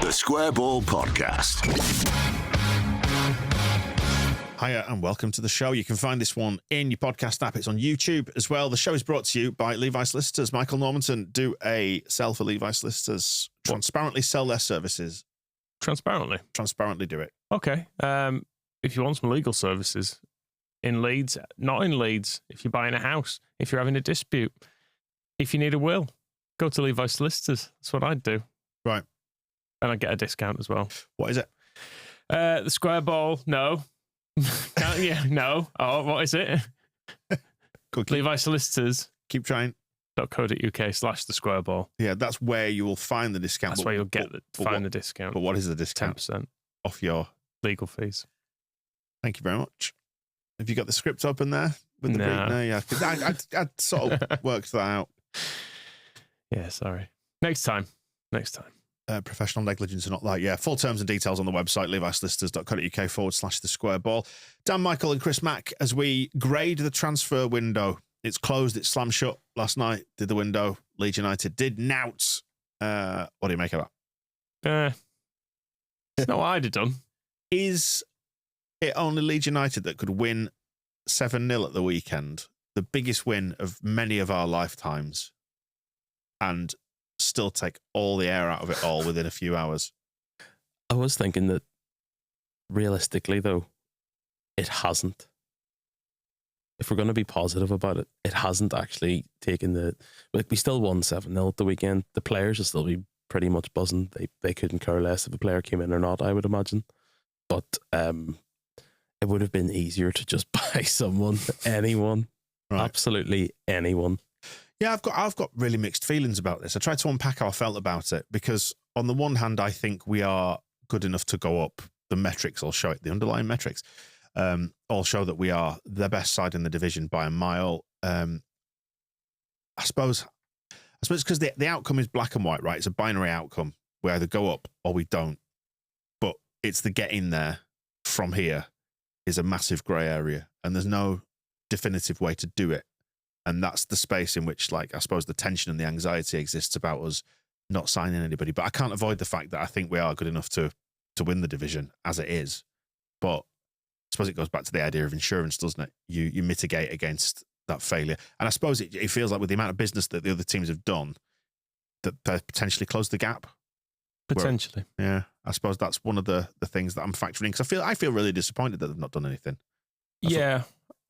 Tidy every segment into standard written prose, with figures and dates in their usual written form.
The Square Ball Podcast. Hiya and welcome to the show. You can find this one in your podcast app. It's on YouTube as well. The show is brought to you by Levi Solicitors. Michael Normanton do a sell for Levi Solicitors. Transparently sell their services. Transparently? Transparently do it. Okay. If you want some legal services in Leeds, not in Leeds, if you're buying a house, if you're having a dispute, if you need a will, go to Levi Solicitors. That's what I'd do. Right. And I'd get a discount as well. What is it? The Square Ball, no. Can't you? No. Oh, what is it? Levi Solicitors. Keep trying. .co.uk/the Square Ball. Yeah, that's where you will find the discount. That's where you'll get the discount. But what is the discount? 10% off your legal fees. Thank you very much. Have you got the script open there? With the no, yeah. I sort of worked that out. Yeah, sorry. Next time. Professional negligence or not like, yeah. Full terms and details on the website, levisolicitors.co.uk/the Square Ball. Dan Michael and Chris Mack, as we grade the transfer window. It's closed, it's slammed shut last night. Did the window. Leeds United did nouts. What do you make of that? It's not what I'd have done. Is it only Leeds United that could win 7-0 at the weekend? The biggest win of many of our lifetimes. And still take all the air out of it all within a few hours. I was thinking that realistically, though, it hasn't. If we're going to be positive about it, it hasn't actually taken the... Like, we still won 7-0 at the weekend. The players will still be pretty much buzzing. They couldn't care less if a player came in or not, I would imagine. But it would have been easier to just buy someone, anyone, right. Absolutely anyone. Yeah, I've got really mixed feelings about this. I tried to unpack how I felt about it because on the one hand, I think we are good enough to go up. The metrics all show it. The underlying metrics all show that we are the best side in the division by a mile. I suppose because the outcome is black and white, right? It's a binary outcome. We either go up or we don't. But it's the getting there from here is a massive grey area, and there's no definitive way to do it. And that's the space in which, like, I suppose the tension and the anxiety exists about us not signing anybody. But I can't avoid the fact that I think we are good enough to win the division as it is. But I suppose it goes back to the idea of insurance, doesn't it? You mitigate against that failure. And I suppose it feels like with the amount of business that the other teams have done, that they potentially closed the gap. Potentially. Yeah. I suppose that's one of the things that I'm factoring in. Because I feel really disappointed that they've not done anything.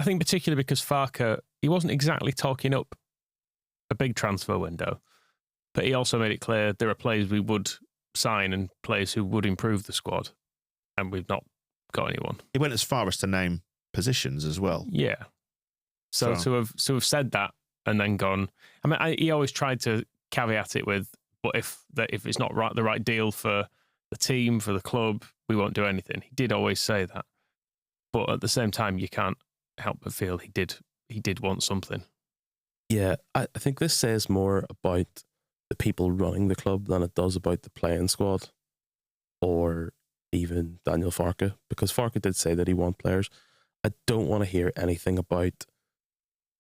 I think particularly because Farke, he wasn't exactly talking up a big transfer window, but he also made it clear there are players we would sign and players who would improve the squad, and we've not got anyone. He went as far as to name positions as well. Yeah. So to have said that and then gone, I mean, he always tried to caveat it with, but if it's not the right deal for the team, for the club, we won't do anything. He did always say that, but at the same time, you can't help but feel he did want something. Yeah, I think this says more about the people running the club than it does about the playing squad or even Daniel Farke, because Farke did say that he wants players. I don't want to hear anything about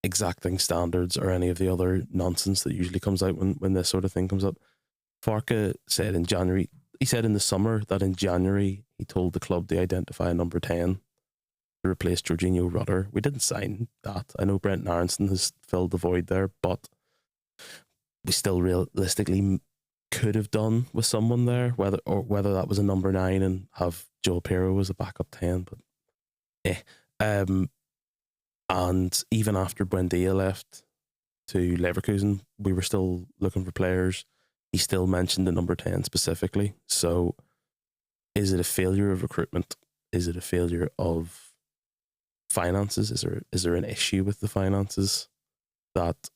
exacting standards or any of the other nonsense that usually comes out when this sort of thing comes up. Farke said in January, he said in the summer that in January he told the club to identify a number 10 to replace Jorginho Rutter. We didn't sign that. I know Brent Aronson has filled the void there, but we still realistically could have done with someone there, whether that was a number 9 and have Joel Pirro as a backup 10. But and even after Buendia left to Leverkusen, we were still looking for players. He still mentioned the number 10 specifically. So is it a failure of recruitment? Is it a failure of finances? Is there an issue with the finances that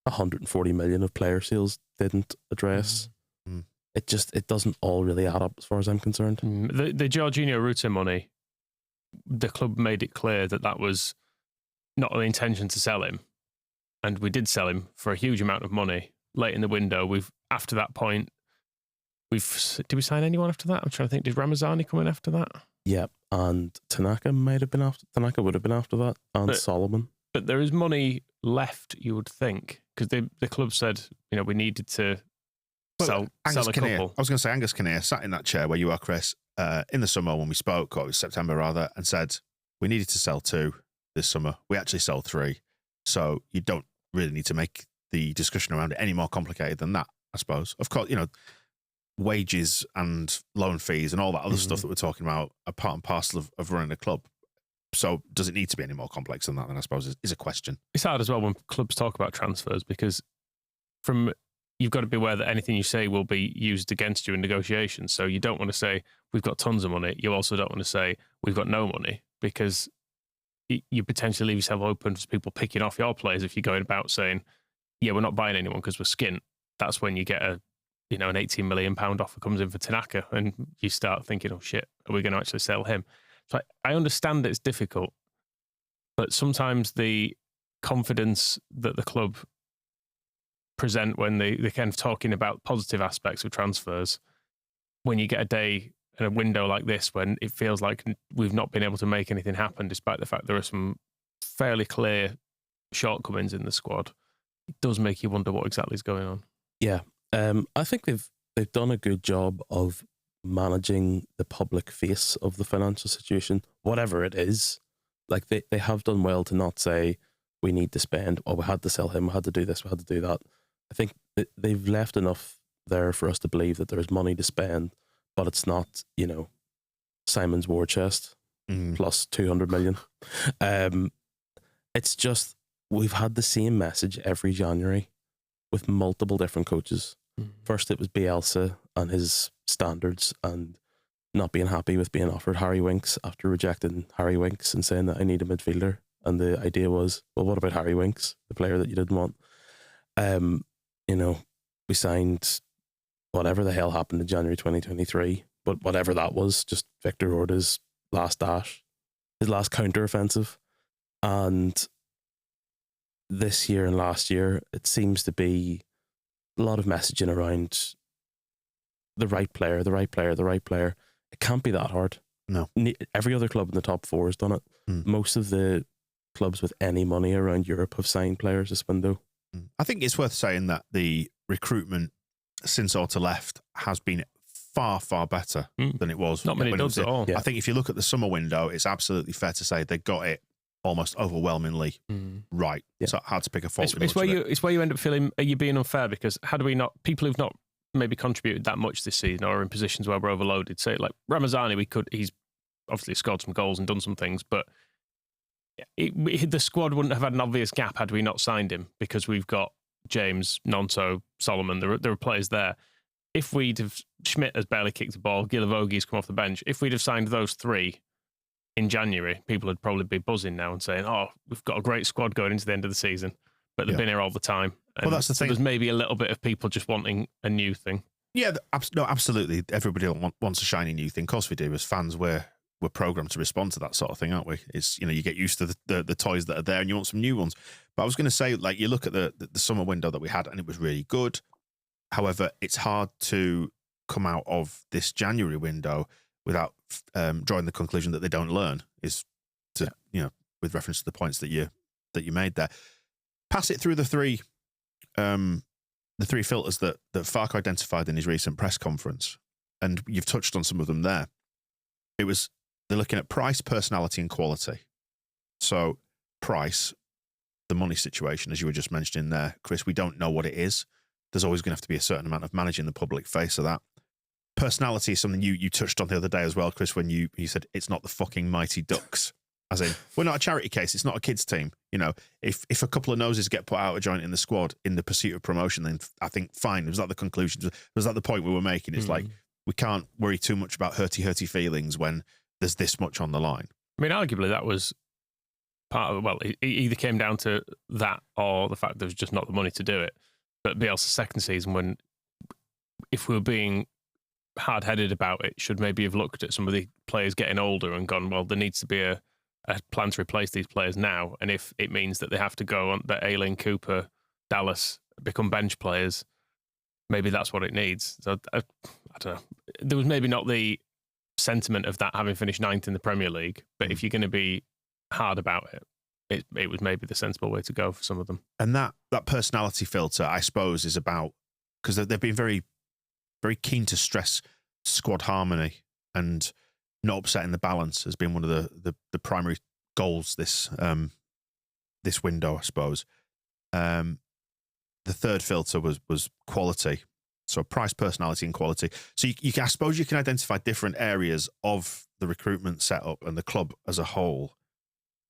140 million of player sales didn't address? Mm. It doesn't all really add up as far as I'm concerned. The Jorginho Rutter money, the club made it clear that was not an intention to sell him, and we did sell him for a huge amount of money late in the window. After that point, did we sign anyone after that? I'm trying to think. Did Ramazani come in after that? Yeah, and Tanaka would have been after that, and Solomon. But there is money left, you would think, because the club said, we needed to sell a Kinnear, couple. I was going to say Angus Kinnear sat in that chair where you are, Chris, in the summer when we spoke, or it was September rather, and said we needed to sell 2 this summer. We actually sold 3. So you don't really need to make the discussion around it any more complicated than that, I suppose. Of course, wages and loan fees and all that other stuff that we're talking about are part and parcel of running a club. So does it need to be any more complex than that? Then I suppose is a question. It's hard as well when clubs talk about transfers because you've got to be aware that anything you say will be used against you in negotiations. So you don't want to say we've got tons of money. You also don't want to say we've got no money because you potentially leave yourself open to people picking off your players if you're going about saying, yeah, we're not buying anyone because we're skint. That's when you get an £18 million offer comes in for Tanaka and you start thinking, oh shit, are we going to actually sell him? So I understand it's difficult, but sometimes the confidence that the club present when they're kind of talking about positive aspects of transfers, when you get a day and a window like this when it feels like we've not been able to make anything happen despite the fact there are some fairly clear shortcomings in the squad, it does make you wonder what exactly is going on. Yeah. I think they've done a good job of managing the public face of the financial situation, whatever it is. Like they have done well to not say we need to spend, we had to sell him, we had to do this, we had to do that. I think they've left enough there for us to believe that there's money to spend, but it's not, Simon's war chest plus 200 million. It's just, we've had the same message every January with multiple different coaches. First it was Bielsa and his standards and not being happy with being offered Harry Winks after rejecting Harry Winks and saying that I need a midfielder. And the idea was, well, what about Harry Winks, the player that you didn't want? We signed whatever the hell happened in January 2023, but whatever that was, just Victor Orta's last dash, his last counter-offensive. And this year and last year, it seems to be a lot of messaging around the right player, the right player, the right player. It can't be that hard. No. Every other club in the top 4 has done it. Most of the clubs with any money around Europe have signed players this window. I think it's worth saying that the recruitment since Orta left has been far, far better than it was. Not many does at all. I think if you look at the summer window, it's absolutely fair to say they got it almost overwhelmingly right. Yeah. So hard to pick a fault. It's where you end up feeling, are you being unfair? Because how do we not, people who've not maybe contributed that much this season or are in positions where we're overloaded, say like Ramazani, he's obviously scored some goals and done some things, but the squad wouldn't have had an obvious gap had we not signed him because we've got James, Nonto, Solomon. There are players there. If we'd have, Schmidt has barely kicked the ball, Gilavogi's come off the bench. If we'd have signed those 3 in January, people would probably be buzzing now and saying, oh, we've got a great squad going into the end of the season, but they've been here all the time. And well, that's the thing. There's maybe a little bit of people just wanting a new thing. Yeah, no, absolutely. Everybody wants a shiny new thing. Of course we do. As fans, we're programmed to respond to that sort of thing, aren't we? It's, you get used to the toys that are there and you want some new ones. But I was going to say, like, you look at the summer window that we had and it was really good. However, it's hard to come out of this January window without drawing the conclusion that they don't learn, with reference to the points that you made there. Pass it through the three filters that Farke identified in his recent press conference, and you've touched on some of them there. They're looking at price, personality, and quality. So price, the money situation, as you were just mentioning there, Chris, we don't know what it is. There's always going to have to be a certain amount of managing the public face of that. Personality is something you touched on the other day as well, Chris, when you said it's not the fucking Mighty Ducks. As in, we're not a charity case. It's not a kids team. If a couple of noses get put out of joint in the squad in the pursuit of promotion, then I think fine. Was that the conclusion? Was that the point we were making? It's like, we can't worry too much about hurty feelings when there's this much on the line. I mean, arguably that was part of it. Well, it either came down to that or the fact there was just not the money to do it. But Bielsa's second season, if we were being hard-headed about it, should maybe have looked at some of the players getting older and gone, well, there needs to be a plan to replace these players now. And if it means that they have to go on, that Ayling, Cooper, Dallas become bench players, maybe that's what it needs. So I don't know. There was maybe not the sentiment of that having finished 9th in the Premier League, but if you're going to be hard about it, it was maybe the sensible way to go for some of them. And that personality filter, I suppose, is about, because they've been very very keen to stress squad harmony and not upsetting the balance has been one of the primary goals this window, I suppose. The third filter was quality. So price, personality, and quality. So I suppose you can identify different areas of the recruitment setup and the club as a whole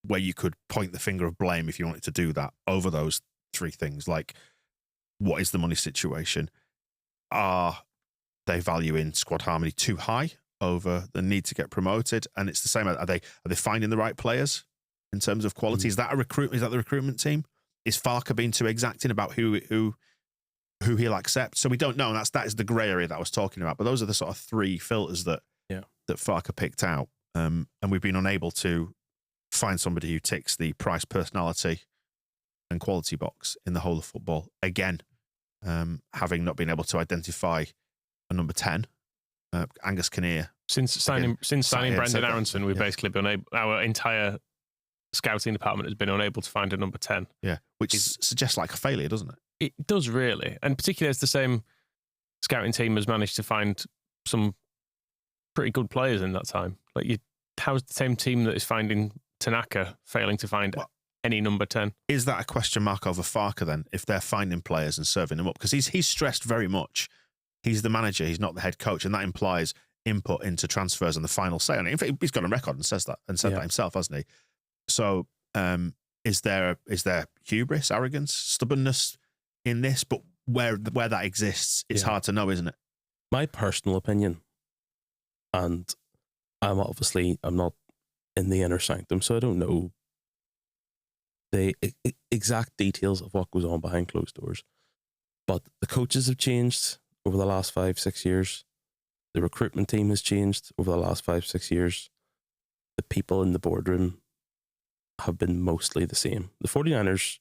where you could point the finger of blame if you wanted to do that over those three things. Like, what is the money situation? Are they valuing squad harmony too high over the need to get promoted? And it's the same. Are they finding the right players in terms of quality? Is that the recruitment team? Is Farke being too exacting about who he'll accept? So we don't know. And that is the grey area that I was talking about. But those are the sort of three filters that Farke picked out. And we've been unable to find somebody who ticks the price, personality, and quality box in the whole of football. Again, having not been able to identify a number 10, Angus Kinnear. Since signing Brendan Aronson, we've basically been able, our entire scouting department has been unable to find a number 10. Yeah, which suggests like a failure, doesn't it? It does really. And particularly as the same scouting team has managed to find some pretty good players in that time. Like, how's the same team that is finding Tanaka failing to find any number 10? Is that a question mark over Farke then, if they're finding players and serving them up? Because he's stressed very much. He's the manager, he's not the head coach, and that implies input into transfers and the final say on it. In fact, he's got a record and says that that himself, hasn't he? So is there hubris, arrogance, stubbornness in this? But where that exists, it's hard to know, isn't it? My personal opinion, and I'm not in the inner sanctum, so I don't know the exact details of what goes on behind closed doors. But the coaches have changed over the last 5-6 years. The recruitment team has changed over the last 5-6 years. The people in the boardroom have been mostly the same. The 49ers,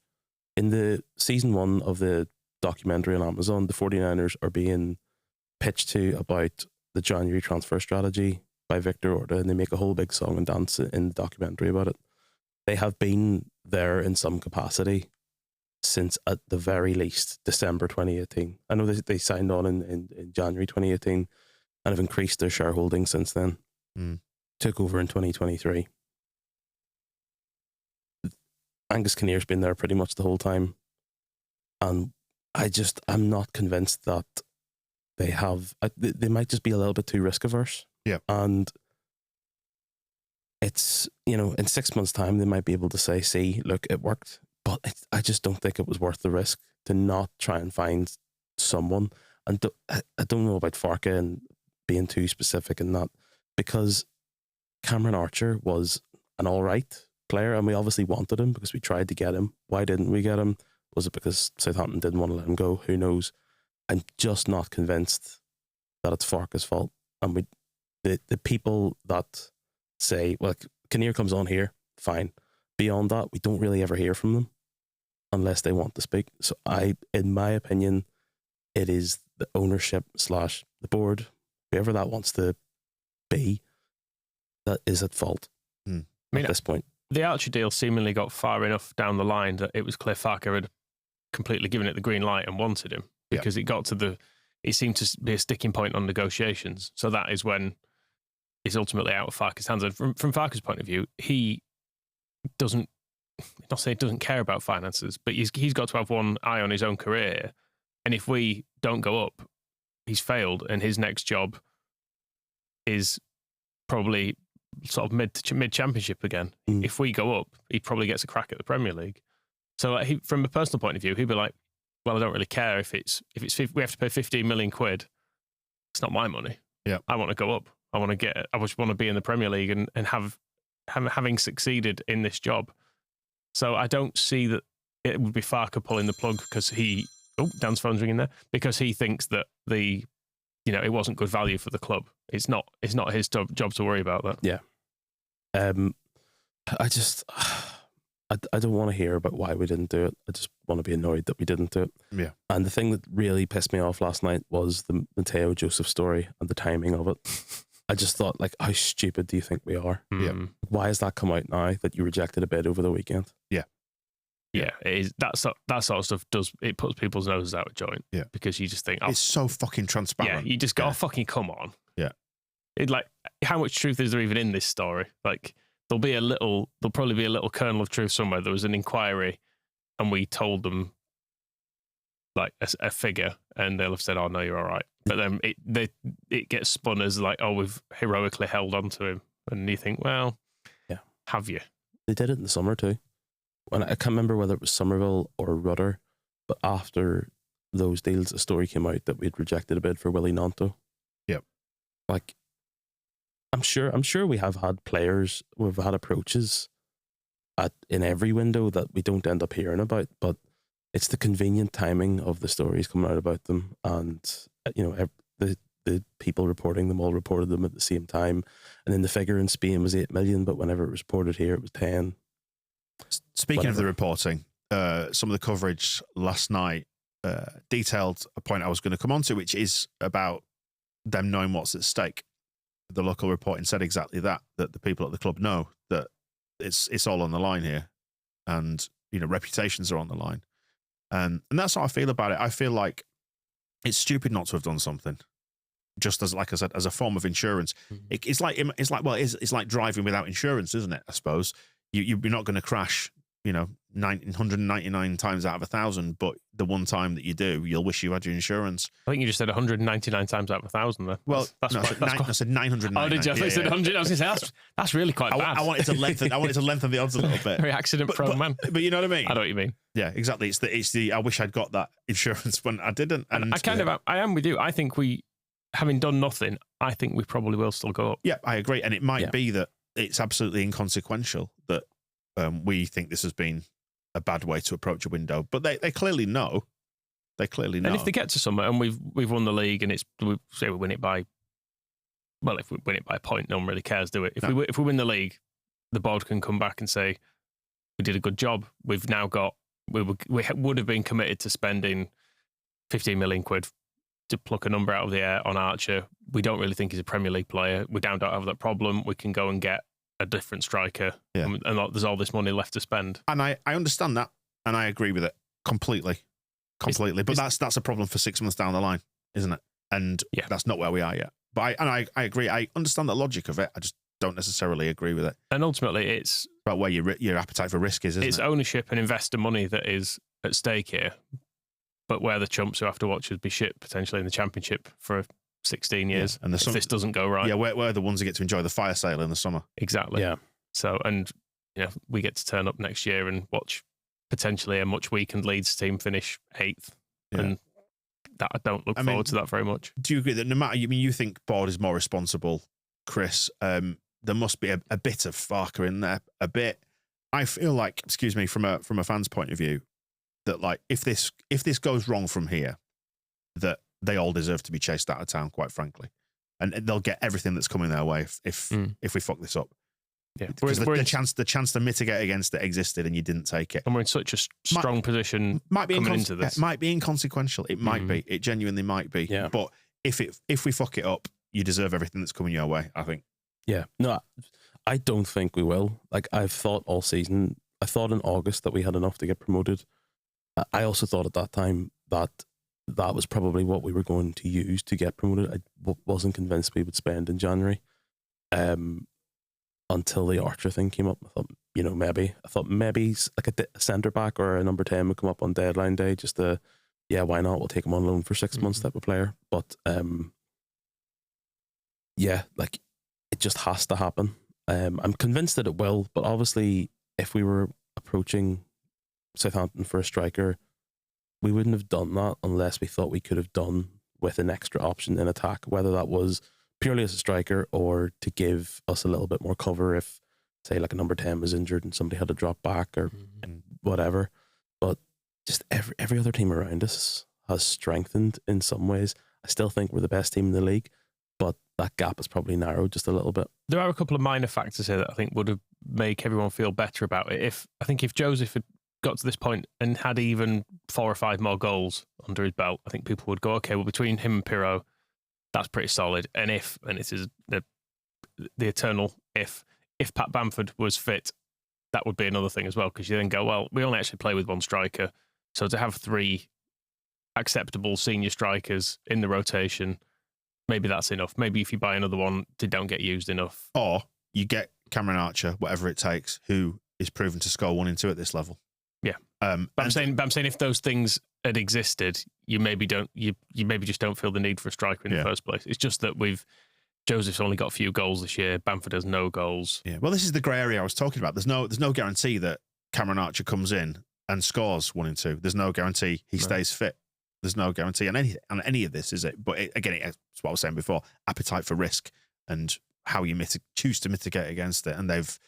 in the season 1 of the documentary on Amazon, the 49ers are being pitched to about the January transfer strategy by Victor Orta, and they make a whole big song and dance in the documentary about it. They have been there in some capacity since, at the very least, December 2018. I know they signed on in January 2018 and have increased their shareholding since then. Took over in 2023. Angus Kinnear's been there pretty much the whole time. And I'm not convinced that they have... They might just be a little bit too risk averse. Yeah. And it's, in 6 months' time, they might be able to say, see, look, it worked. But I just don't think it was worth the risk to not try and find someone. And I don't know about Farke and being too specific in that, because Cameron Archer was an all right player and we obviously wanted him because we tried to get him. Why didn't we get him? Was it because Southampton didn't want to let him go? Who knows? I'm just not convinced that it's Farke's fault. And the people that say, well, Kinnear comes on here, fine. Beyond that, we don't really ever hear from them unless they want to speak. So in my opinion, it is the ownership / the board, whoever that wants to be, that is at fault at this point. The Archer deal seemingly got far enough down the line that it was clear Farke had completely given it the green light and wanted him, because it seemed to be a sticking point on negotiations. So that is when it's ultimately out of Farke's hands. And from Farke's point of view, he doesn't, not saying he doesn't care about finances, but he's got to have one eye on his own career. And if we don't go up, he's failed, and his next job is probably sort of mid championship again. If we go up, he probably gets a crack at the Premier League. So from a personal point of view, he'd be like, well, I don't really care if we have to pay 15 million quid. It's not my money. Yeah, I want to go up. I just want to be in the Premier League and having succeeded in this job. So I don't see that it would be Farke pulling the plug because Dan's phone's ringing there, because he thinks that it wasn't good value for the club. It's not his job to worry about that. Yeah. I don't want to hear about why we didn't do it. I just want to be annoyed that we didn't do it. Yeah. And the thing that really pissed me off last night was the Mateo Joseph story and the timing of it. I just thought, how stupid do you think we are? Yeah. Why has that come out now that you rejected a bid over the weekend? Yeah. Yeah, it is. That sort of stuff puts people's noses out of joint. Yeah. Because you just think, it's so fucking transparent. Yeah, you just go, oh, fucking come on. Yeah. How much truth is there even in this story? Like, there'll probably be a little kernel of truth somewhere. There was an inquiry and we told them like a figure and they'll have said, oh, no, you're all right. But then it gets spun as like, oh, we've heroically held on to him. And you think, well, have you? They did it in the summer too. When I can't remember whether it was Somerville or Rudder, but after those deals, a story came out that we'd rejected a bid for Willie Nanto. Yep. Like, I'm sure we have had players, we've had approaches in every window that we don't end up hearing about, but it's the convenient timing of the stories coming out about them, and the people reporting them all reported them at the same time, and then the figure in Spain was 8 million, but whenever it was reported here, it was 10. Speaking of the reporting, some of the coverage last night detailed a point I was going to come on to, which is about them knowing what's at stake. The local reporting said exactly that the people at the club know that it's all on the line here, and reputations are on the line, and that's how I feel about it. I feel like it's stupid not to have done something, just as, like I said, as a form of insurance. Mm-hmm. It's like driving without insurance, isn't it? I suppose you're not going to crash, 199 times out of 1,000, but the one time that you do, you'll wish you had your insurance. I think you just said 199 times out of 1,000 there. Well, I said 999. Oh, did you? I thought you said 100. I was going to say, that's really quite bad. I wanted to lengthen the odds a little bit. Very accident-prone man. But you know what I mean? I know what you mean. Yeah, exactly. It's the I wish I'd got that insurance when I didn't. And I am with you. I think having done nothing, I think we probably will still go up. Yeah, I agree. And it might be that it's absolutely inconsequential that we think this has been a bad way to approach a window, but they clearly know. They clearly know. And if they get to somewhere and we've won the league and we win it by, well, if we win it by a point, no one really cares, do it? If we win the league, the board can come back and say we did a good job. We've now got we would have been committed to spending 15 million quid to pluck a number out of the air on Archer. We don't really think he's a Premier League player. We don't have that problem. We can go and get a different striker, and there's all this money left to spend. And I understand that, and I agree with it completely. But that's a problem for 6 months down the line, isn't it? And that's not where we are yet. But I agree. I understand the logic of it. I just don't necessarily agree with it. And ultimately, it's about where your appetite for risk is, isn't it? It's ownership and investor money that is at stake here. But where the chumps who have to watch us be shit potentially in the Championship for 16 years, and if this doesn't go right. Yeah, we're the ones who get to enjoy the fire sale in the summer. Exactly. Yeah. So, and we get to turn up next year and watch potentially a much weakened Leeds team finish 8th. Yeah. And that I don't look forward to that very much. Do you agree that no matter, you think board is more responsible, Chris? There must be a bit of Farker in there, a bit. I feel like, excuse me, from a fan's point of view, that like if this goes wrong from here, that they all deserve to be chased out of town, quite frankly, and they'll get everything that's coming their way if we fuck this up. Yeah, because the chance to mitigate against it existed, and you didn't take it. And we're in such a strong position coming into this. It might be inconsequential. It might be. It genuinely might be. Yeah. But if we fuck it up, you deserve everything that's coming your way, I think. Yeah. No, I don't think we will. Like, I've thought all season. I thought in August that we had enough to get promoted. I also thought at that time that was probably what we were going to use to get promoted. I wasn't convinced we would spend in January. Until the Archer thing came up, I thought, maybe like a centre back or a number 10 would come up on deadline day. Just why not? We'll take him on loan for 6 months type of player. But like it just has to happen. I'm convinced that it will. But obviously, if we were approaching Southampton for a striker, we wouldn't have done that unless we thought we could have done with an extra option in attack, whether that was purely as a striker or to give us a little bit more cover if, say, like a number 10 was injured and somebody had to drop back or whatever. But just every other team around us has strengthened in some ways. I still think we're the best team in the league, but that gap has probably narrowed just a little bit. There are a couple of minor factors here that I think would have make everyone feel better about it. If Joseph had got to this point and had even 4 or 5 more goals under his belt, I think people would go, okay, well, between him and Pirro, that's pretty solid. And this is the eternal if Pat Bamford was fit that would be another thing as well, because you then go, well, we only actually play with one striker, so to have 3 acceptable senior strikers in the rotation, maybe that's enough. Maybe if you buy another one, they don't get used enough. Or you get Cameron Archer, whatever it takes, who is proven to score 1 and 2 at this level. Yeah. But I'm saying if those things had existed, you maybe just don't feel the need for a striker in the first place. It's just that Joseph's only got a few goals this year. Bamford has no goals. Yeah. Well, this is the grey area I was talking about. There's no guarantee that Cameron Archer comes in and scores 1 and 2. There's no guarantee he stays fit. There's no guarantee on any of this, is it? But again, it's what I was saying before: appetite for risk and how you choose to mitigate against it. And they've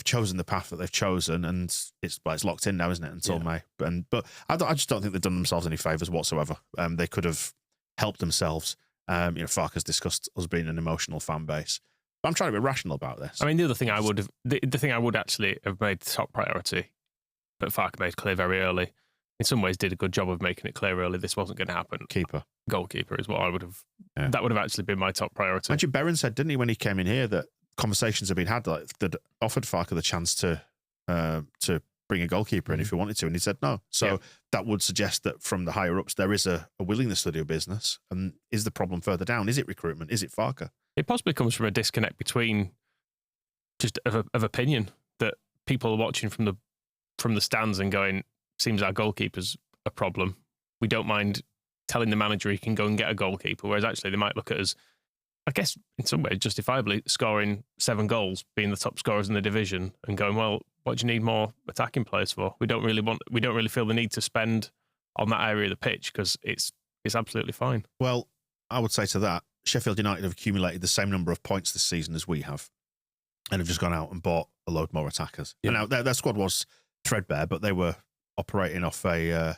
chosen the path that they've chosen, and it's locked in now, isn't it? Until May. But I just don't think they've done themselves any favors whatsoever. They could have helped themselves. Farke's discussed us being an emotional fan base, but I'm trying to be rational about this. I mean, the other thing the thing I would actually have made top priority, but Farke made clear very early. In some ways, did a good job of making it clear early this wasn't going to happen. Goalkeeper is what I would have. Yeah. That would have actually been my top priority. Actually, Berrin said, didn't he, when he came in here, that conversations have been had that offered Farke the chance to bring a goalkeeper in if he wanted to, and he said no. So that would suggest that from the higher ups there is a willingness to do business. And is the problem further down? Is it recruitment? Is it Farke? It possibly comes from a disconnect between just of opinion that people are watching from the stands and going, seems our goalkeeper's a problem. We don't mind telling the manager he can go and get a goalkeeper, whereas actually they might look at us, I guess, in some ways, justifiably scoring 7 goals, being the top scorers in the division, and going, well, what do you need more attacking players for? We don't really feel the need to spend on that area of the pitch because it's absolutely fine. Well, I would say to that, Sheffield United have accumulated the same number of points this season as we have, and have just gone out and bought a load more attackers. Yeah. And now their squad was threadbare, but they were operating off a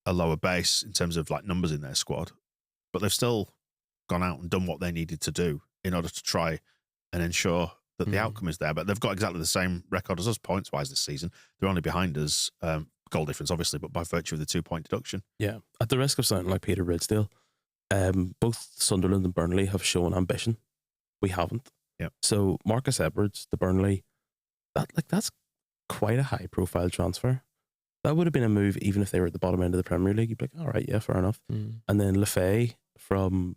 lower base in terms of numbers in their squad. But they've still gone out and done what they needed to do in order to try and ensure that the outcome is there. But they've got exactly the same record as us points-wise this season. They're only behind us, goal difference, obviously, but by virtue of the 2-point deduction. Yeah. At the risk of sounding like Peter Ridsdale, both Sunderland and Burnley have shown ambition. We haven't. Yeah. So Marcus Edwards, the Burnley, that's quite a high-profile transfer. That would have been a move even if they were at the bottom end of the Premier League. You'd be like, all right, yeah, fair enough. And then Lefay from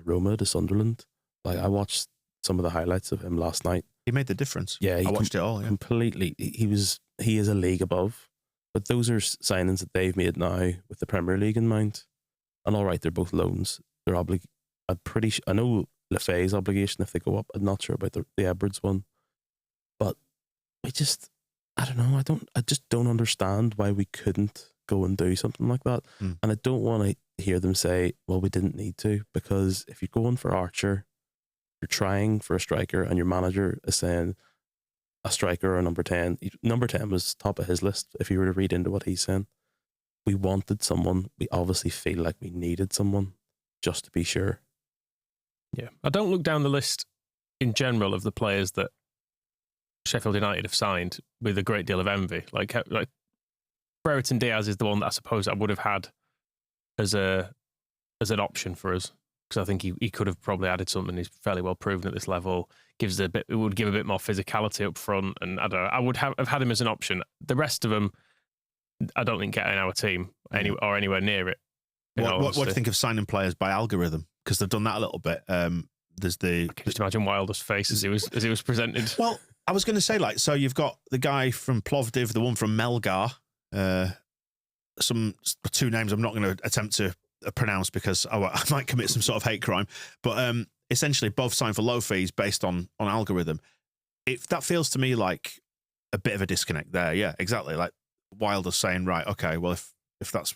Roma to Sunderland. I watched some of the highlights of him last night. He made the difference. Yeah, I watched it all. Yeah. Completely. He is a league above. But those are signings that they've made now with the Premier League in mind. And all right, they're both loans. They're I know Lefay's obligation if they go up. I'm not sure about the Edwards one. But I don't know. I just don't understand why we couldn't go and do something like that. And I don't want to hear them say, well, we didn't need to, because if you're going for Archer, you're trying for a striker, and your manager is saying a striker or number 10. Number 10 was top of his list if you were to read into what he's saying. We wanted someone. We obviously feel like we needed someone just to be sure. Yeah. I don't look down the list in general of the players that Sheffield United have signed with a great deal of envy. Like Brereton Diaz is the one that I suppose I would have had as an option for us, because I think he could have probably added something. He's fairly well proven at this level. It would give a bit more physicality up front, and I don't know. I would have had him as an option. The rest of them, I don't think get in our team or anywhere near it. What do you think of signing players by algorithm? Because they've done that a little bit. There's I can just imagine Wilder's face as he was presented. Well, I was going to say, so you've got the guy from Plovdiv, the one from Melgar, some 2 names I'm not going to attempt to pronounce because I might commit some sort of hate crime, but essentially both signed for low fees based on algorithm. If that feels to me like a bit of a disconnect there. Yeah, exactly. Like Wilder's saying, right, okay, well, if that's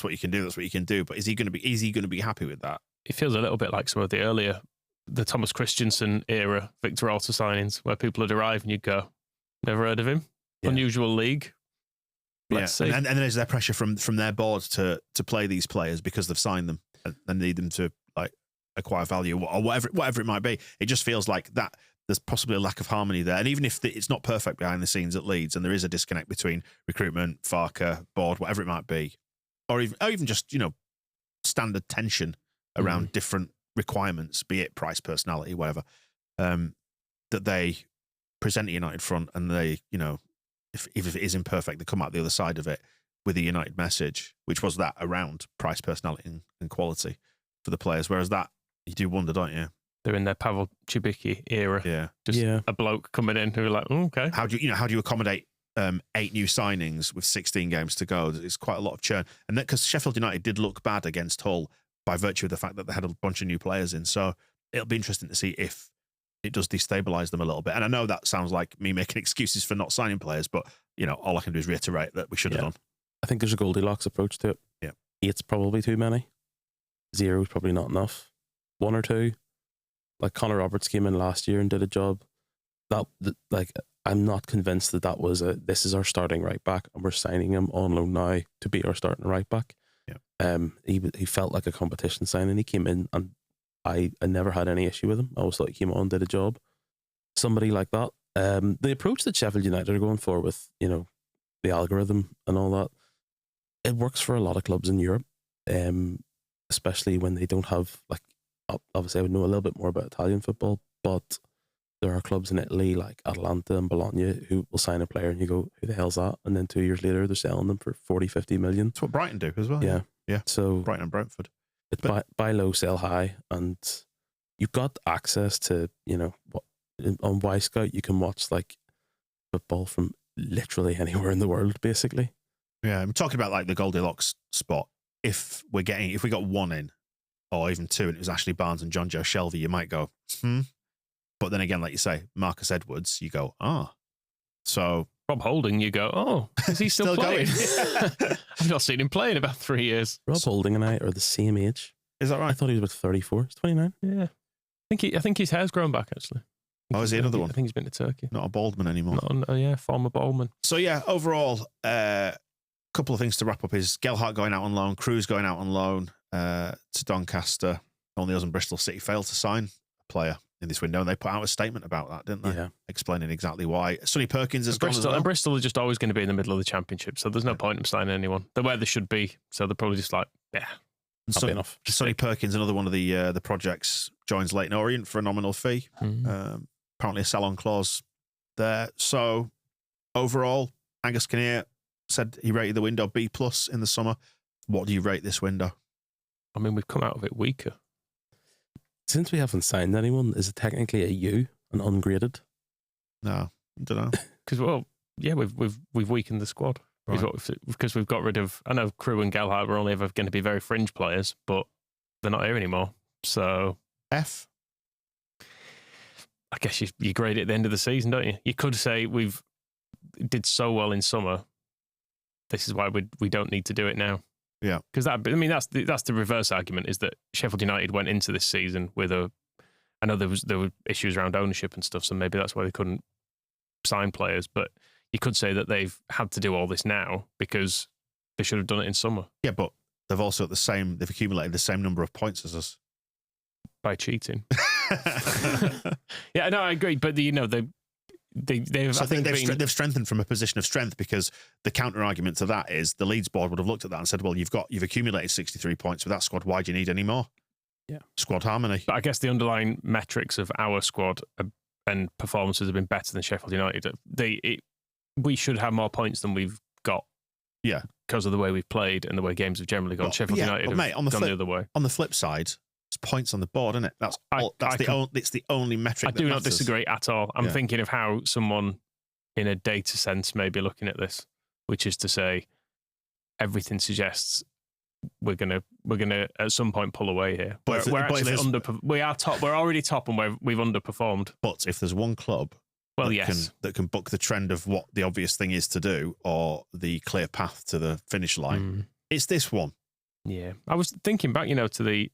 what you can do, that's what you can do. But is he going to be happy with that? It feels a little bit like some of the Thomas Christensen era Victor Alta signings, where people had arrived and you'd go, never heard of him. Yeah. Unusual league. Let's see. And then there's their pressure from their board to play these players because they've signed them and need them to acquire value or whatever it might be. It just feels like that there's possibly a lack of harmony there. And even if it's not perfect behind the scenes at Leeds and there is a disconnect between recruitment, Farke, board, whatever it might be, or even just, standard tension around different requirements, be it price, personality, whatever, that they present a United front and they, if it is imperfect, they come out the other side of it with a United message, which was that around price, personality, and quality for the players. Whereas that, you do wonder, don't you? They're in their Pavel Chibicki era. Yeah. Just a bloke coming in who are like, okay. How do you accommodate 8 new signings with 16 games to go? It's quite a lot of churn. And because Sheffield United did look bad against Hull by virtue of the fact that they had a bunch of new players in. So it'll be interesting to see if it does destabilise them a little bit. And I know that sounds like me making excuses for not signing players, but, all I can do is reiterate that we should have done. I think there's a Goldilocks approach to it. Yeah. 8's probably too many. 0's probably not enough. 1 or 2. Like Connor Roberts came in last year and did a job. I'm not convinced that was this is our starting right back and we're signing him on loan now to be our starting right back. Yeah. He felt like a competition signing. He came in and I never had any issue with him. I always thought he came on, did a job. Somebody like that. The approach that Sheffield United are going for with, the algorithm and all that, it works for a lot of clubs in Europe, especially when they don't have, obviously I would know a little bit more about Italian football, but there are clubs in Italy like Atalanta and Bologna who will sign a player and you go, who the hell's that? And then 2 years later, they're selling them for 40, 50 million. That's what Brighton do as well. Yeah. Yeah. So Brighton and Brentford. It's buy low, sell high. And you've got access to, on Y Scout, you can watch football from literally anywhere in the world, basically. Yeah. I'm talking about the Goldilocks spot. If we got 1 in, or even 2, and it was Ashley Barnes and John Joe Shelvey, you might go, But then again, like you say, Marcus Edwards, you go, So Rob Holding, you go, oh, is he still playing? I've not seen him play in about 3 years. Rob Holding and I are the same age. Is that right? I thought he was about 34. He's 29. Yeah. I think his hair's grown back, actually. Is he another one? I think he's been to Turkey. Not a Baldman anymore. Former Baldman. So yeah, overall, couple of things to wrap up is Gelhardt going out on loan, Cruz going out on loan to Doncaster. Only us and Bristol City failed to sign a player in this window, and they put out a statement about that, didn't they? Yeah. Explaining exactly why. Sonny Perkins has gone as well. And Bristol are just always going to be in the middle of the championship, so there's no point in signing anyone. They're where they should be, so they're probably just like, Happy enough. Sonny Perkins, another one of the projects, joins Leyton Orient for a nominal fee. Apparently a sell-on clause there. So overall, Angus Kinnear said he rated the window B+ in the summer. What do you rate this window? I mean, we've come out of it weaker. Since we haven't signed anyone, is it technically a U, an ungraded? No, I don't know. Because we've weakened the squad. Right. Because we've got rid of. I know Crew and Gelhardt were only ever going to be very fringe players, but they're not here anymore. So F. I guess you grade it at the end of the season, don't you? You could say we've did so well in summer. This is why we don't need to do it now. Yeah, because that's the reverse argument, is that Sheffield United went into this season with I know there were issues around ownership and stuff, so maybe that's why they couldn't sign players. But you could say that they've had to do all this now because they should have done it in summer. Yeah, but they've also they've accumulated the same number of points as us by cheating. Yeah, no, I agree. But they've strengthened from a position of strength, because the counter argument to that is the Leeds board would have looked at that and said, well, you've accumulated 63 points with that squad. Why do you need any more? Yeah, squad harmony. But I guess the underlying metrics of our squad and performances have been better than Sheffield United. We should have more points than we've got. Yeah, because of the way we've played and the way games have generally gone. Sheffield United have gone the other way. On the flip side, it's points on the board, isn't it? It's the only metric. I do not disagree at all. I'm thinking of how someone in a data sense may be looking at this, which is to say, everything suggests we're gonna at some point pull away here. We are top. We're already top, and we've underperformed. But if there's one club, that can book the trend of what the obvious thing is to do, or the clear path to the finish line, it's this one. Yeah, I was thinking back, to the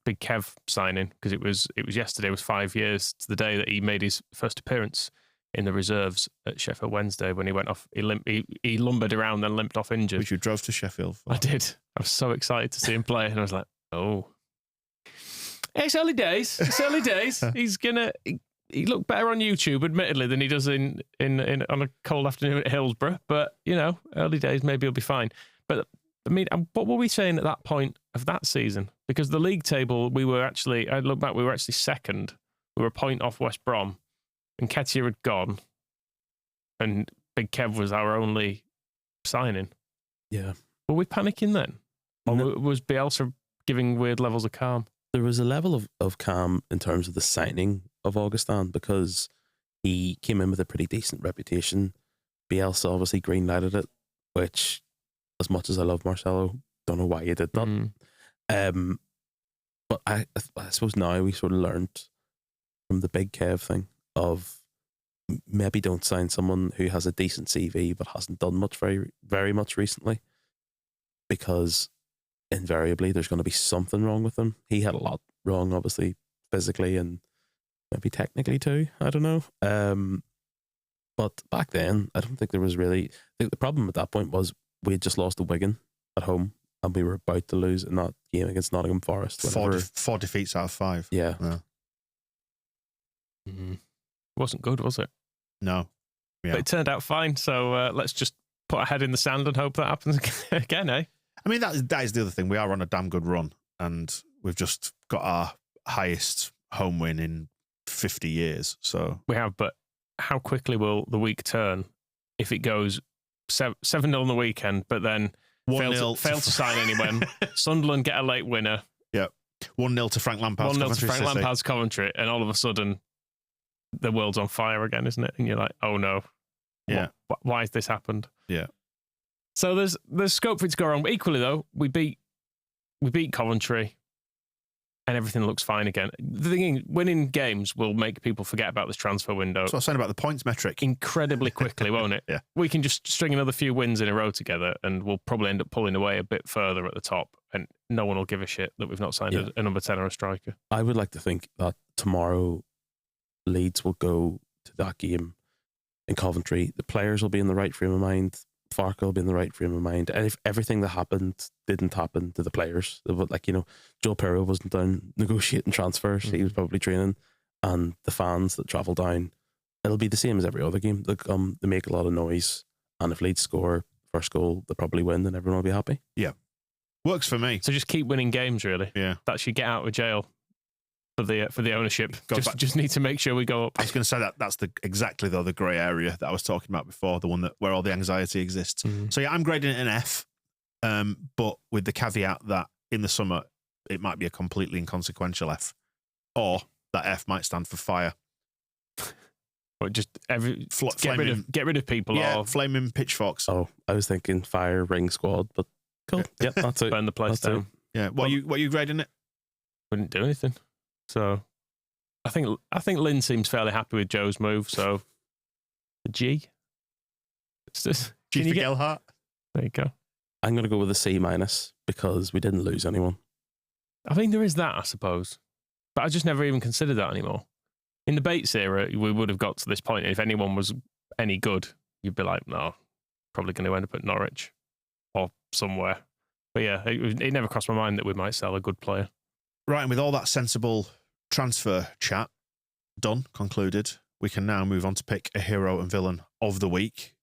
big Kev signing, because it was yesterday. It was 5 years to the day that he made his first appearance in the reserves at Sheffield Wednesday when he went off. He lumbered around, then limped off injured. Which you drove to Sheffield for. I did. I was so excited to see him play, and I was like, oh, it's early days. It's early days. He looked better on YouTube, admittedly, than he does in on a cold afternoon at Hillsborough. But early days, maybe he'll be fine. But I mean, what were we saying at that point of that season? Because the league table, I look back, we were actually second. We were a point off West Brom, Nketiah had gone, and Big Kev was our only signing. Yeah. Were we panicking then? Or was Bielsa giving weird levels of calm? There was a level of calm in terms of the signing of Augustin because he came in with a pretty decent reputation. Bielsa obviously green-lighted it, which, as much as I love Marcelo, don't know why he did that. But I suppose now we sort of learned from the Big Kev thing of maybe don't sign someone who has a decent CV but hasn't done much very much recently, because invariably there's going to be something wrong with him. He had a lot wrong, obviously, physically and maybe technically too. I don't know. But back then, I don't think there was really... I think the problem at that point was we had just lost to Wigan at home and we were about to lose in that game against Nottingham Forest. Four defeats out of 5. Yeah. Wasn't good, was it? No. Yeah. But it turned out fine, so let's just put our head in the sand and hope that happens again, eh? I mean, that is the other thing. We are on a damn good run, and we've just got our highest home win in 50 years. So we have, but how quickly will the week turn if it goes 7-0 on the weekend, but then fail to sign anyone? Sunderland get a late winner. Yeah. 1-0 to Frank Lampard's 1-0 to Frank Lampard's Coventry, and all of a sudden the world's on fire again, isn't it? And you're like, oh no. Yeah. Why has this happened? Yeah. So there's scope for it to go wrong. But equally though, we beat Coventry and everything looks fine again. The thing is, winning games will make people forget about this transfer window. That's what I was saying about the points metric. Incredibly quickly, won't it? Yeah. We can just string another few wins in a row together and we'll probably end up pulling away a bit further at the top, and no one will give a shit that we've not signed a number 10 or a striker. I would like to think that tomorrow Leeds will go to that game in Coventry. The players will be in the right frame of mind. Farke will be in the right frame of mind. And if everything that happened didn't happen to the players, like, Joe Pirro wasn't down negotiating transfers, he was probably training, and the fans that travel down, it'll be the same as every other game. They make a lot of noise, and if Leeds score first goal, they'll probably win, and everyone will be happy. Yeah. Works for me. So just keep winning games, really. Yeah. That's your get out of jail for the ownership. Just need to make sure we go up. I was going to say that's exactly the grey area that I was talking about before, the one where all the anxiety exists. So yeah, I'm grading it an F, but with the caveat that in the summer it might be a completely inconsequential F, or that F might stand for fire. Or just get rid of people. Yeah, or flaming pitchforks. Oh, I was thinking fire ring squad, but cool. Yep, that's it. Burn the place down. Yeah. What are you grading it? Wouldn't do anything. So I think Lynn seems fairly happy with Joe's move. So a G. It's just G for Gelhardt. There you go. I'm going to go with a C- because we didn't lose anyone. I mean, there is that, I suppose, but I just never even considered that anymore. In the Bates era, we would have got to this point. If anyone was any good, you'd be like, no, probably going to end up at Norwich or somewhere. But yeah, it never crossed my mind that we might sell a good player. Right, and with all that sensible transfer chat concluded, we can now move on to pick a hero and villain of the week.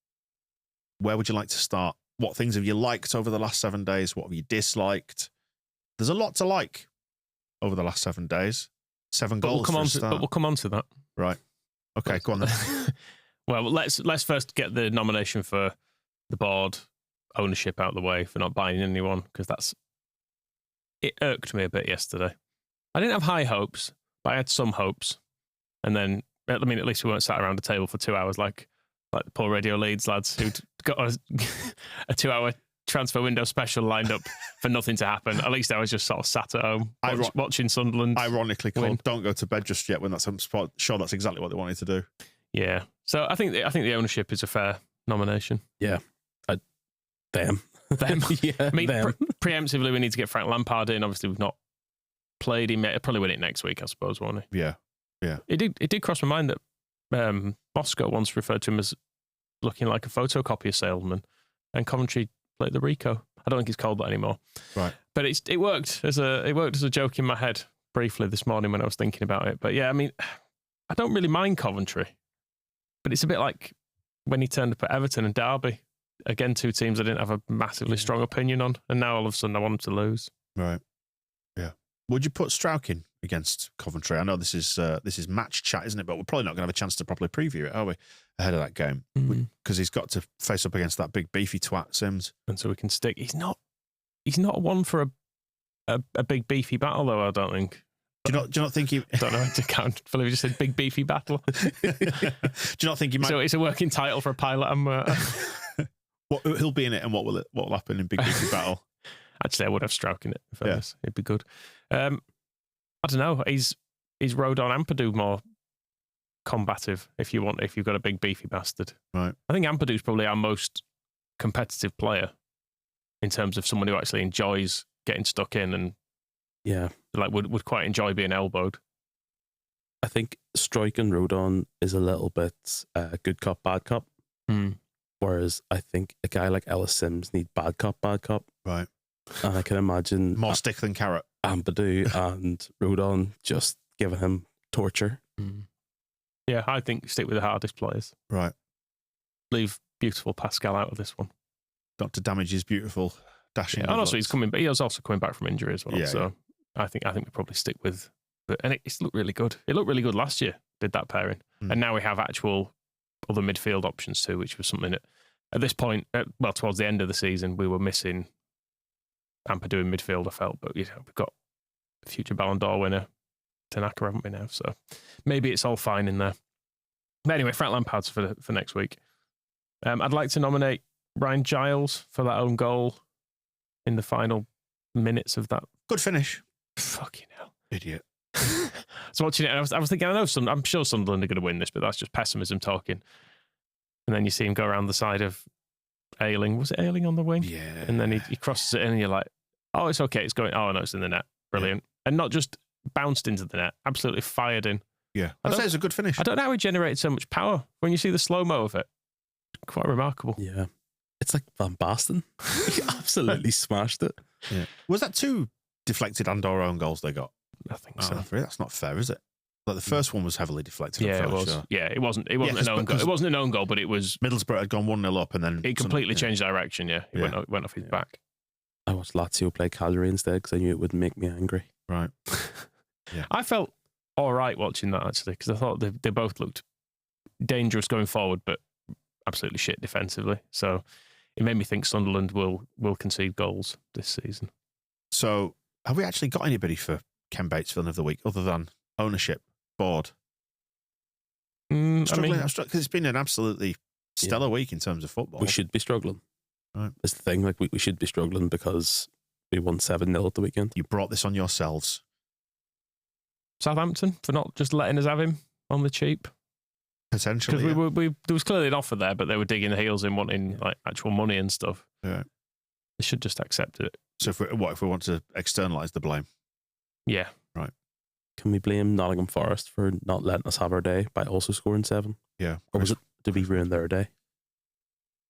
Where would you like to start? What things have you liked over the last 7 days? What have you disliked? There's a lot to like over the last 7 days. 7 goals. But we'll come on to that. Right. Okay, go on then. Well, let's first get the nomination for the board ownership out of the way for not buying anyone, because it irked me a bit yesterday. I didn't have high hopes, but I had some hopes. And then, I mean, at least we weren't sat around a table for 2 hours like the poor Radio Leeds lads who'd got a 2-hour transfer window special lined up for nothing to happen. At least I was just sort of sat at home watching Sunderland. Ironically called "Don't Go to Bed Just Yet" when that's sure that's exactly what they wanted to do. Yeah. So I think the ownership is a fair nomination. Yeah. Them. Yeah. I mean, them. Preemptively, we need to get Frank Lampard in. Obviously, we've not played him yet. He'll probably win it next week, I suppose, won't he? Yeah. Yeah. It did cross my mind that Moscow once referred to him as looking like a photocopier salesman, and Coventry played the Rico. I don't think it's called that anymore. Right. But it worked as a joke in my head briefly this morning when I was thinking about it. But yeah, I mean, I don't really mind Coventry, but it's a bit like when he turned up at Everton and Derby. Again, 2 teams I didn't have a massively strong opinion on, and now all of a sudden I want them to lose. Right. Yeah. Would you put Strauch in against Coventry? I know this is match chat, isn't it? But we're probably not going to have a chance to properly preview it, are we? Ahead of that game, because he's got to face up against that big beefy twat Sims, and so we can stick. He's not one for a big beefy battle, though. I don't think. Do you not think he? I don't know how to count. Philip just said big beefy battle. Do you not think he might? So it's a working title for a pilot. He'll be in it, and what will happen in big beefy battle? Actually, I would have Strauch in it. In fairness. It'd be good. I don't know. He's Rodon Ampadu more combative if you've got a big beefy bastard. Right. I think Ampadu's probably our most competitive player in terms of someone who actually enjoys getting stuck in and would quite enjoy being elbowed. I think striking Rodon is a little bit good cop, bad cop. Whereas I think a guy like Ellis Sims need bad cop, bad cop. Right. And I can imagine more stick than carrot. Ampadu and Rodon just giving him torture. Yeah, I think stick with the hardest players. Right. Leave beautiful Pascal out of this one. Not to damage his beautiful dashing. Yeah, and also he was also coming back from injury as well. Yeah, so I think we probably stick with. And it's looked really good. It looked really good last year. Did that pairing, and now we have actual other midfield options too, which was something that at this point, towards the end of the season, we were missing Ampadu in midfield. I felt, but we've got the future Ballon d'Or winner Tanaka, haven't we now? So maybe it's all fine in there. But anyway, Frank Lampard's for next week. I'd like to nominate Ryan Giles for that own goal in the final minutes of that. Good finish. Fucking hell. Idiot. So watching it, and I was thinking, I'm sure Sunderland are going to win this, but that's just pessimism talking. And then you see him go around the side of Ayling. Was it Ayling on the wing? Yeah. And then he crosses it in and you're like, oh, it's okay. It's going, oh, no, it's in the net. Brilliant. Yeah. And not just bounced into the net, absolutely fired in. Yeah. I'd say it's a good finish. I don't know how he generated so much power. When you see the slow-mo of it, quite remarkable. Yeah. It's like Van Basten. He absolutely smashed it. Yeah. Was that two deflected and/or own goals they got? I think so. That's not fair, is it? Like the first one was heavily deflected. Yeah, it was. Sure. Yeah, it wasn't an own goal. It wasn't an own goal, but it was. Middlesbrough had gone 1-0 up, and then it completely changed direction. Yeah, it went off his back. I watched Lazio play Cagliari instead because I knew it would make me angry. Right. Yeah. I felt all right watching that actually because I thought they both looked dangerous going forward, but absolutely shit defensively. So it made me think Sunderland will concede goals this season. So have we actually got anybody for Ken Bates Villain of the Week other than ownership board? Struggling because it's been an absolutely stellar week in terms of football. We should be struggling. Right. It's the thing. Like we should be struggling because we won 7-0 at the weekend. You brought this on yourselves. Southampton for not just letting us have him on the cheap. Potentially, because there was clearly an offer there, but they were digging their heels in, wanting like actual money and stuff. Yeah, they should just accept it. So if we want to externalise the blame? Yeah, right. Can we blame Nottingham Forest for not letting us have our day by also scoring 7? Yeah, or did we ruin their day?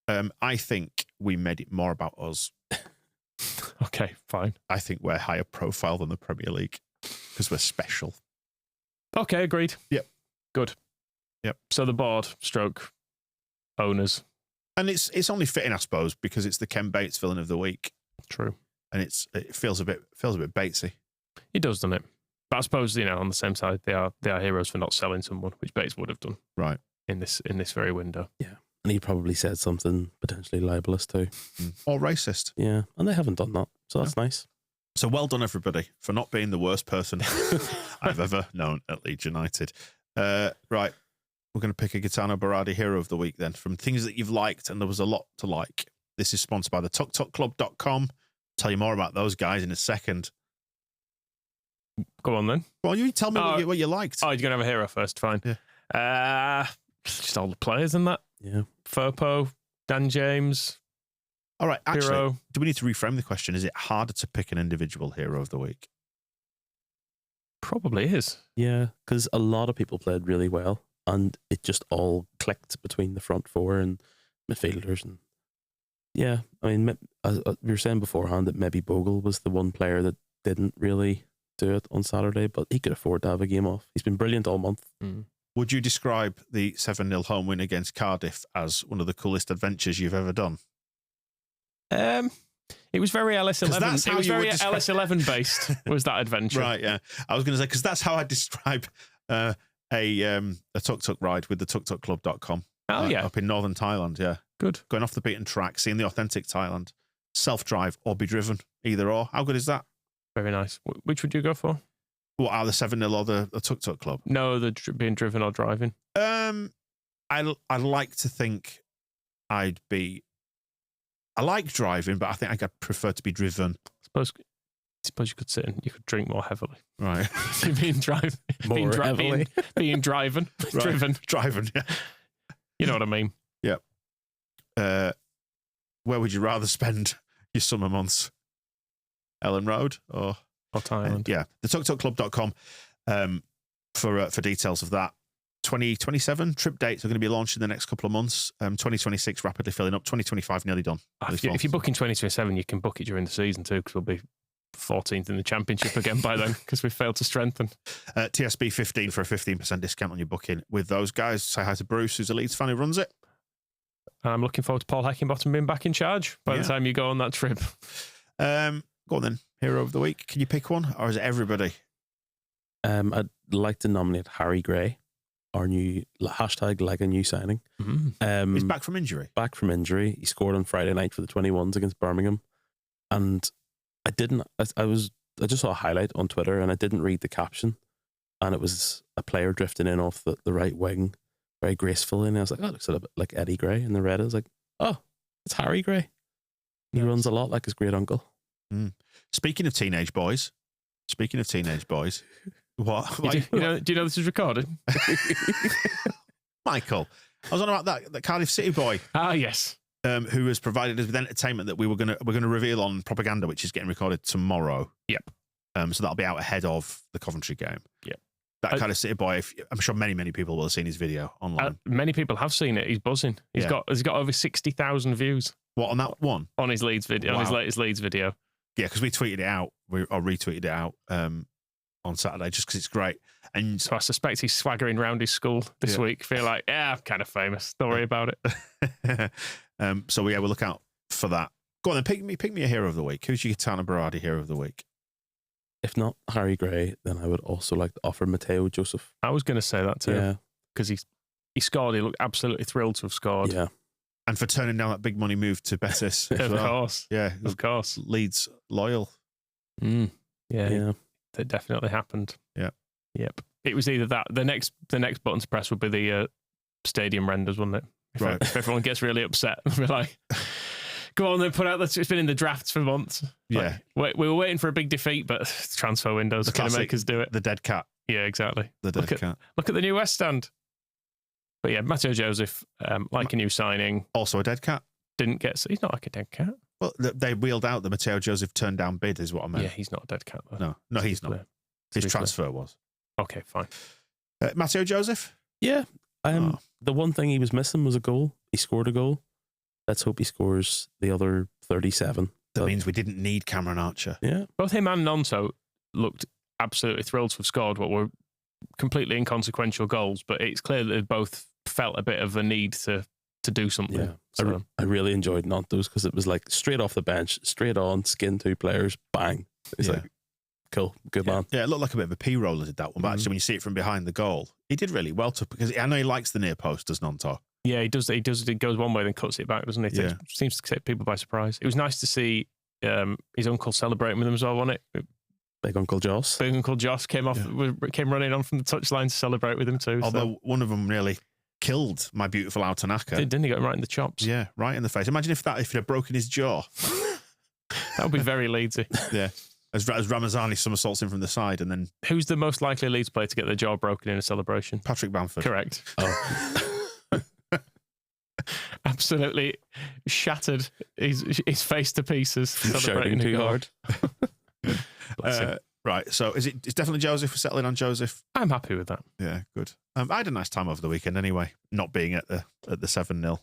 I think we made it more about us. Okay, fine. I think we're higher profile than the Premier League because we're special. Okay, agreed. Yep. Good. Yep. So the board stroke owners. And it's only fitting, I suppose, because it's the Ken Bates Villain of the Week. True. And it feels a bit Batesy. It does, doesn't it? But I suppose, on the same side, they are heroes for not selling someone, which Bates would have done. Right. In this very window. Yeah. And he probably said something potentially libelous too. Or racist. Yeah. And they haven't done that. So that's nice. So well done, everybody, for not being the worst person I've ever known at Leeds United. Right. We're going to pick a Gaetano Berardi Hero of the Week then, from things that you've liked, and there was a lot to like. This is sponsored by the TukTukClub.com. Tell you more about those guys in a second. Go on then. Well, you tell me what you liked. Oh, you're going to have a hero first. Fine. Yeah. Just all the players in that. Yeah. Firpo, Dan James. All right. Actually, hero. Do we need to reframe the question? Is it harder to pick an individual Hero of the Week? Probably is. Yeah, because a lot of people played really well, and it just all clicked between the front four and midfielders. And yeah, I mean, as we were saying beforehand that maybe Bogle was the one player that didn't really do it on Saturday, but he could afford to have a game off. He's been brilliant all month. Would you describe the 7-0 home win against Cardiff as one of the coolest adventures you've ever done? It was very LS11. that's how It was you would very describe- LS11 based. Was that adventure? Right, yeah. I was going to say, because that's how I describe a tuk-tuk ride with the tuktukclub.com. Oh, yeah. Up in northern Thailand, yeah. Good. Going off the beaten track, seeing the authentic Thailand. Self-drive or be driven, either or. How good is that? Very nice. Which would you go for? What, are the 7-0 or the tuk-tuk club? No, being driven or driving. I like to think I like driving, but I think I'd prefer to be driven. Suppose you could sit and you could drink more heavily. Right. You mean drive More heavily. being driving, Right. driven. Driving, yeah. You know what I mean? Yeah. Where would you rather spend your summer months? Ellen Road or Thailand? yeah, the tuktukclub.com for details of that. 2027 trip dates are going to be launched in the next couple of months. 2026 rapidly filling up. 2025 nearly done. If you book in 2027, you can book it during the season too, because we'll be 14th in the championship again by then, because we failed to strengthen. TSB 15 for a 15% discount on your booking with those guys. Say hi to Bruce, who's a Leeds fan who runs it. I'm looking forward to Paul Heckingbottom being back in charge by the time you go on that trip. Go on then. Hero of the week. Can you pick one, or is it everybody? I'd like to nominate Harry Gray, our new hashtag like a new signing. He's back from injury. Back from injury. He scored on Friday night for the 21s against Birmingham. And I just saw a highlight on Twitter and I didn't read the caption. And it was a player drifting in off the right wing, very gracefully. And I was like, oh, it looks a little bit like Eddie Gray. And the red, I was like, oh, it's Harry Gray. He runs a lot like his great uncle. Speaking of teenage boys, what? Do you know this is recorded? Michael, I was on about that Cardiff City boy. Ah, yes. Who has provided us with entertainment that we're going to reveal on Propaganda, which is getting recorded tomorrow. Yep. So that'll be out ahead of the Coventry game. Yep. That Cardiff City boy. I'm sure many people will have seen his video online. Many people have seen it. He's buzzing. He's got over 60,000 views. What, on that one? On his Leeds video. Wow. On his latest Leeds video. Yeah, because we tweeted it out. Or retweeted it out on Saturday just because it's great. And so I suspect he's swaggering around his school this week. Feel like, I'm kind of famous. Don't worry about it. So we'll look out for that. Go on then, pick me a hero of the week. Who's your Gitana Berardi hero of the week? If not Harry Gray, then I would also like to offer Matteo Joseph. I was going to say that too. Yeah. Because he scored. He looked absolutely thrilled to have scored. Yeah. And for turning down that big money move to Betis. Of course. Yeah. Of course. Leeds loyal. Yeah. That definitely happened. Yeah. Yep. It was either that. The next button to press would be the stadium renders, wouldn't it? If everyone gets really upset, we're like, go on then, put out it's been in the drafts for months. Yeah. Like, we were waiting for a big defeat, but transfer windows are going to make us do it. The dead cat. Yeah, exactly. The dead cat. Look at the new West Stand. But yeah, Matteo Joseph, like a new signing. Also a dead cat. He's not like a dead cat. Well, they wheeled out the Matteo Joseph turned down bid is what I meant. Yeah, he's not a dead cat though. No, he's not. His transfer was. Okay, fine. Matteo Joseph? Yeah. The one thing he was missing was a goal. He scored a goal. Let's hope he scores the other 37. That means we didn't need Cameron Archer. Yeah. Both him and Nonso looked absolutely thrilled to have scored what were completely inconsequential goals, but it's clear that they both felt a bit of a need to do something. Yeah. So. I really enjoyed Nanto's because it was like straight off the bench, straight on, skin two players, bang. It's like, cool, good man. Yeah, it looked like a bit of a P-roller did that one, but actually when you see it from behind the goal, he did really well because I know he likes the near post, does Nanto? Yeah, he does. It goes one way, then cuts it back, doesn't he? Yeah. It seems to take people by surprise. It was nice to see his uncle celebrating with him as well, wasn't it? Big Uncle Joss. Big Uncle Joss came running on from the touchline to celebrate with him too. Although one of them nearly killed my beautiful Autanaka. Didn't he? Got him right in the chops. Yeah, right in the face. Imagine if it had broken his jaw. That would be very Leedsy. Yeah. As Ramazani somersaults in from the side and then... Who's the most likely Leeds player to get their jaw broken in a celebration? Patrick Bamford. Correct. Oh. Absolutely shattered his face to pieces. Shouting too hard. Right, so it's definitely Joseph. We're settling on Joseph. I'm happy with that. Yeah, good. I had a nice time over the weekend anyway, not being at the 7-0.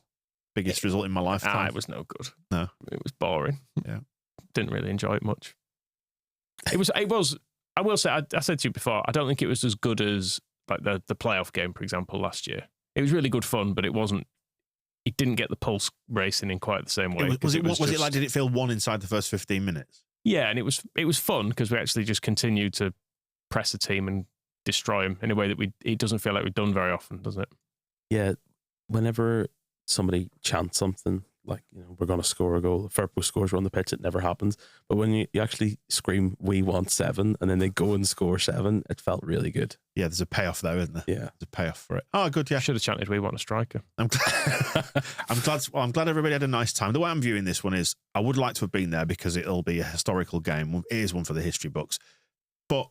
Biggest result in my lifetime. It was no good. No. It was boring. Yeah. Didn't really enjoy it much. It was, I will say, I said to you before, I don't think it was as good as like the playoff game, for example, last year. It was really good fun, but it wasn't he didn't get the pulse racing in quite the same way. Was it like, did it feel one inside the first 15 minutes? Yeah, and it was fun because we actually just continued to press the team and destroy them in a way that it doesn't feel like we've done very often, does it? Yeah, whenever somebody chants something like, we're going to score a goal, Firpo scores on the pitch, it never happens. But when you actually scream, we want 7, and then they go and score 7, it felt really good. Yeah, there's a payoff there, isn't there? Yeah. There's a payoff for it. Oh, good, yeah. Should have chanted, we want a striker. I'm glad everybody had a nice time. The way I'm viewing this one is I would like to have been there because it'll be a historical game. It is one for the history books. But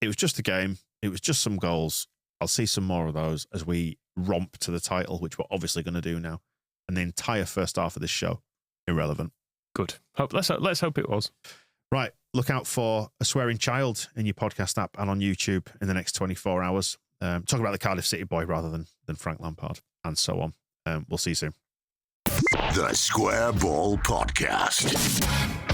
it was just a game. It was just some goals. I'll see some more of those as we romp to the title, which we're obviously going to do now. And the entire first half of this show, irrelevant. Good. Let's hope it was. Right. Look out for A Swearing Child in your podcast app and on YouTube in the next 24 hours. Talk about the Cardiff City boy rather than Frank Lampard and so on. We'll see you soon. The Square Ball Podcast.